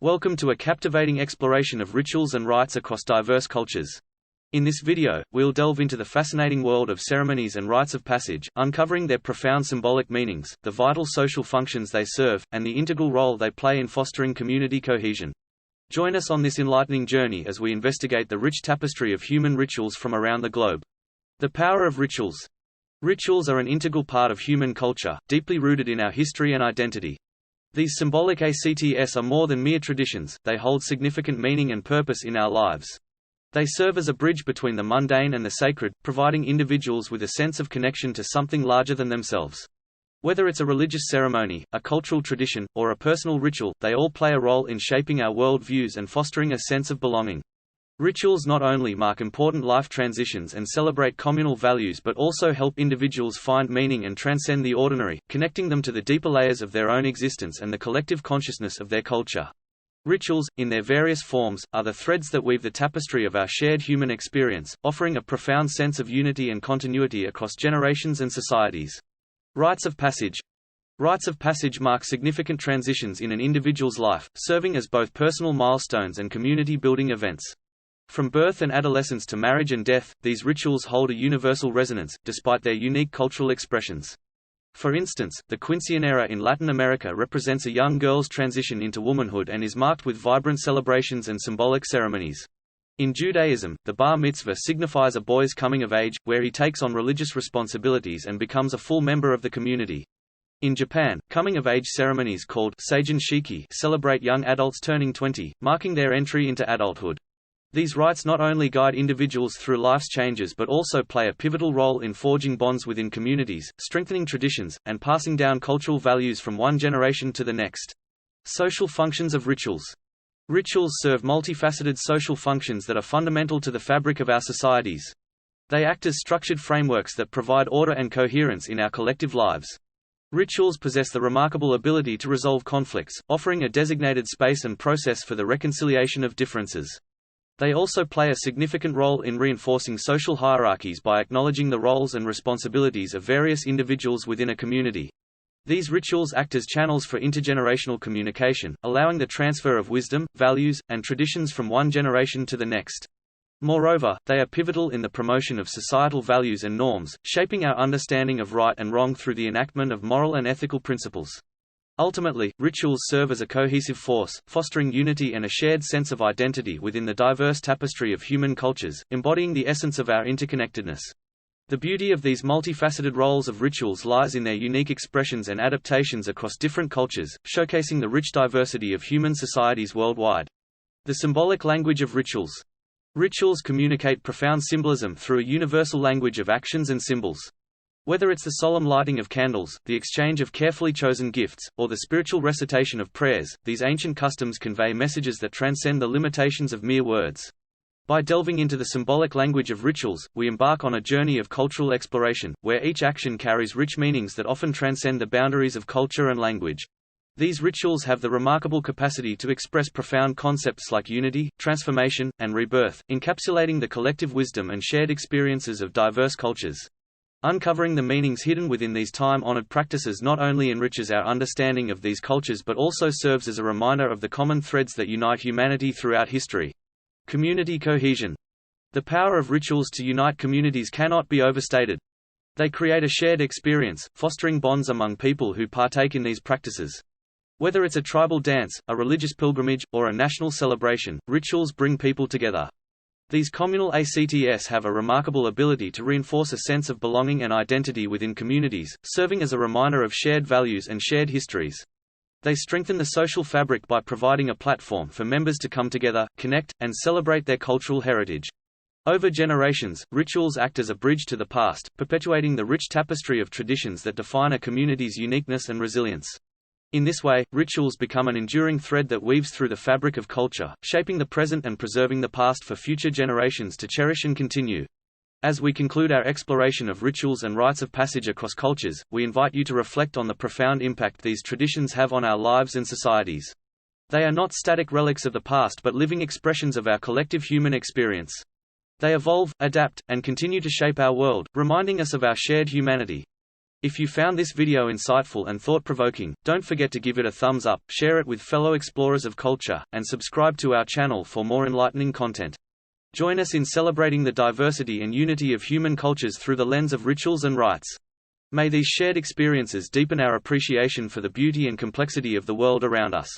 Welcome to a captivating exploration of rituals and rites across diverse cultures. In this video, we'll delve into the fascinating world of ceremonies and rites of passage, uncovering their profound symbolic meanings, the vital social functions they serve, and the integral role they play in fostering community cohesion. Join us on this enlightening journey as we investigate the rich tapestry of human rituals from around the globe. The power of rituals. Rituals are an integral part of human culture, deeply rooted in our history and identity. These symbolic acts are more than mere traditions, they hold significant meaning and purpose in our lives. They serve as a bridge between the mundane and the sacred, providing individuals with a sense of connection to something larger than themselves. Whether it's a religious ceremony, a cultural tradition, or a personal ritual, they all play a role in shaping our world views and fostering a sense of belonging. Rituals not only mark important life transitions and celebrate communal values but also help individuals find meaning and transcend the ordinary, connecting them to the deeper layers of their own existence and the collective consciousness of their culture. Rituals, in their various forms, are the threads that weave the tapestry of our shared human experience, offering a profound sense of unity and continuity across generations and societies. Rites of passage. Rites of passage mark significant transitions in an individual's life, serving as both personal milestones and community-building events. From birth and adolescence to marriage and death, these rituals hold a universal resonance, despite their unique cultural expressions. For instance, the quinceañera in Latin America represents a young girl's transition into womanhood and is marked with vibrant celebrations and symbolic ceremonies. In Judaism, the bar mitzvah signifies a boy's coming of age, where he takes on religious responsibilities and becomes a full member of the community. In Japan, coming-of-age ceremonies called seijin shiki celebrate young adults turning 20, marking their entry into adulthood. These rites not only guide individuals through life's changes but also play a pivotal role in forging bonds within communities, strengthening traditions, and passing down cultural values from one generation to the next. Social functions of rituals. Rituals serve multifaceted social functions that are fundamental to the fabric of our societies. They act as structured frameworks that provide order and coherence in our collective lives. Rituals possess the remarkable ability to resolve conflicts, offering a designated space and process for the reconciliation of differences. They also play a significant role in reinforcing social hierarchies by acknowledging the roles and responsibilities of various individuals within a community. These rituals act as channels for intergenerational communication, allowing the transfer of wisdom, values, and traditions from one generation to the next. Moreover, they are pivotal in the promotion of societal values and norms, shaping our understanding of right and wrong through the enactment of moral and ethical principles. Ultimately, rituals serve as a cohesive force, fostering unity and a shared sense of identity within the diverse tapestry of human cultures, embodying the essence of our interconnectedness. The beauty of these multifaceted roles of rituals lies in their unique expressions and adaptations across different cultures, showcasing the rich diversity of human societies worldwide. The symbolic language of rituals. Rituals communicate profound symbolism through a universal language of actions and symbols. Whether it's the solemn lighting of candles, the exchange of carefully chosen gifts, or the spiritual recitation of prayers, these ancient customs convey messages that transcend the limitations of mere words. By delving into the symbolic language of rituals, we embark on a journey of cultural exploration, where each action carries rich meanings that often transcend the boundaries of culture and language. These rituals have the remarkable capacity to express profound concepts like unity, transformation, and rebirth, encapsulating the collective wisdom and shared experiences of diverse cultures. Uncovering the meanings hidden within these time-honored practices not only enriches our understanding of these cultures but also serves as a reminder of the common threads that unite humanity throughout history. Community cohesion. The power of rituals to unite communities cannot be overstated. They create a shared experience, fostering bonds among people who partake in these practices. Whether it's a tribal dance, a religious pilgrimage, or a national celebration, rituals bring people together. These communal acts have a remarkable ability to reinforce a sense of belonging and identity within communities, serving as a reminder of shared values and shared histories. They strengthen the social fabric by providing a platform for members to come together, connect, and celebrate their cultural heritage. Over generations, rituals act as a bridge to the past, perpetuating the rich tapestry of traditions that define a community's uniqueness and resilience. In this way, rituals become an enduring thread that weaves through the fabric of culture, shaping the present and preserving the past for future generations to cherish and continue. As we conclude our exploration of rituals and rites of passage across cultures, we invite you to reflect on the profound impact these traditions have on our lives and societies. They are not static relics of the past but living expressions of our collective human experience. They evolve, adapt, and continue to shape our world, reminding us of our shared humanity. If you found this video insightful and thought-provoking, don't forget to give it a thumbs up, share it with fellow explorers of culture, and subscribe to our channel for more enlightening content. Join us in celebrating the diversity and unity of human cultures through the lens of rituals and rites. May these shared experiences deepen our appreciation for the beauty and complexity of the world around us.